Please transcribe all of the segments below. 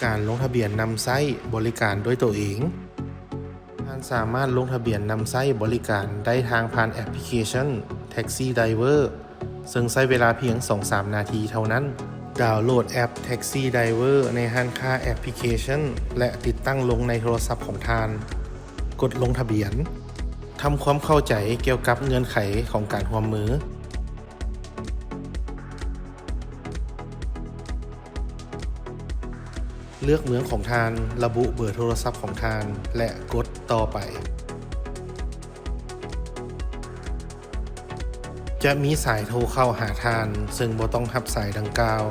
การลงทะเบียนนำไส้บริการด้วยตัวเองท่านสามารถลงทะเบียนนำไส้บริการได้ทางผ่านแอปพลิเคชัน Taxi Driver ซึ่งใช้เวลาเพียง 2-3 นาทีเท่านั้นดาวน์โหลดแอป Taxi Driver ในห้างค้าแอปพลิเคชันและติดตั้งลงในโทรศัพท์ของท่านกดลงทะเบียนทำความเข้าใจเกี่ยวกับเงื่อนไขของการร่วมมือเลือกเมืองของทานระบุเบอร์โทรศัพท์ของทานและกดต่อไปจะมีสายโทรเข้าหาทานซึ่งบ่ต้องรับสายดังกล่าว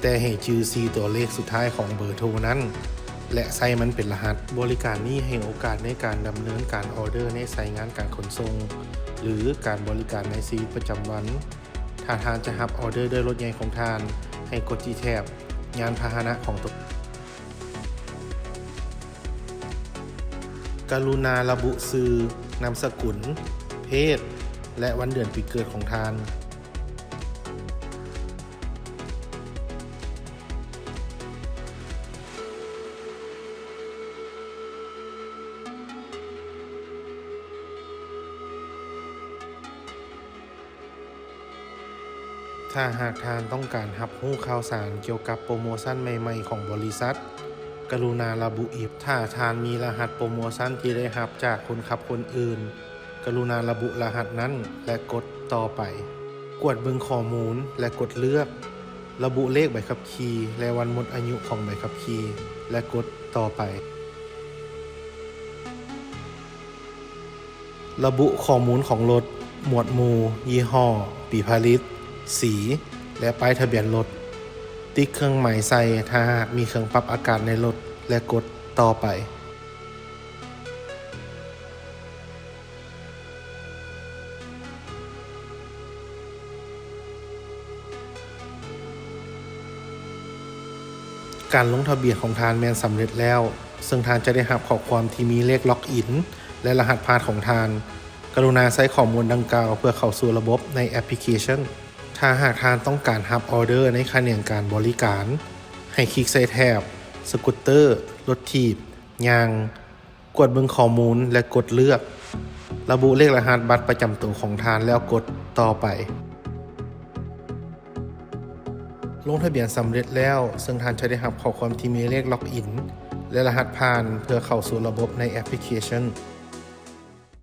แต่ให้ชื่อ4ตัวเลขสุดท้ายของเบอร์โทรนั้นและใส่มันเป็นรหัสบริการนี้ให้โอกาสในการดำเนินการออเดอร์ในสายงานการขนส่งหรือการบริการในชีวิตประจำวันถ้าทานจะรับออเดอร์ด้วยรถใหญ่ของทานให้กดที่แถบยานพาหนะของตัวกรุณาระบุชื่อนามสกุลเพศและวันเดือนปีเกิดของทานถ้าหากทานต้องการรับรู้ข่าวสารเกี่ยวกับโปรโมชั่นใหม่ๆของบริษัทกรุณาระบุอีกถ้าทานมีรหัสโปรโมชั่นที่ได้รับจากคนขับคนอื่นกรุณาระบุรหัสนั้นและกดต่อไปกวดเบิ่งข้อมูลและกดเลือกระบุเลขใบขับขี่และวันหมดอายุของใบขับขี่และกดต่อไประบุข้อมูลของรถหมวดหมู่ยี่ห้อปีผลิตสีและป้ายทะเบียนรถติ๊กเครื่องหมายใส่ถ้าหากมีเครื่องปรับอากาศในรถและกดต่อไปการลงทะเบียนของทานแมนสำเร็จแล้วซึ่งทานจะได้รับข้อความที่มีเลขล็อกอินและรหัสผ่านของทานกรุณาใส่ข้อมูลดังกล่าวเพื่อเข้าสู่ระบบในแอปพลิเคชันถ้าหากทานต้องการรับออเดอร์ในแขนงการบริการให้คลิกใส่แถบสกูตเตอร์รถถีบยางกดเบิ่งข้อมูลและกดเลือกระบุเลขรหัสบัตรประจำตัวของทานแล้วกดต่อไปลงทะเบียนสำเร็จแล้วซึ่งท่านจะได้รับข้อความที่มีเลขล็อกอินและรหัสผ่านเพื่อเข้าสู่ระบบในแอปพลิเคชัน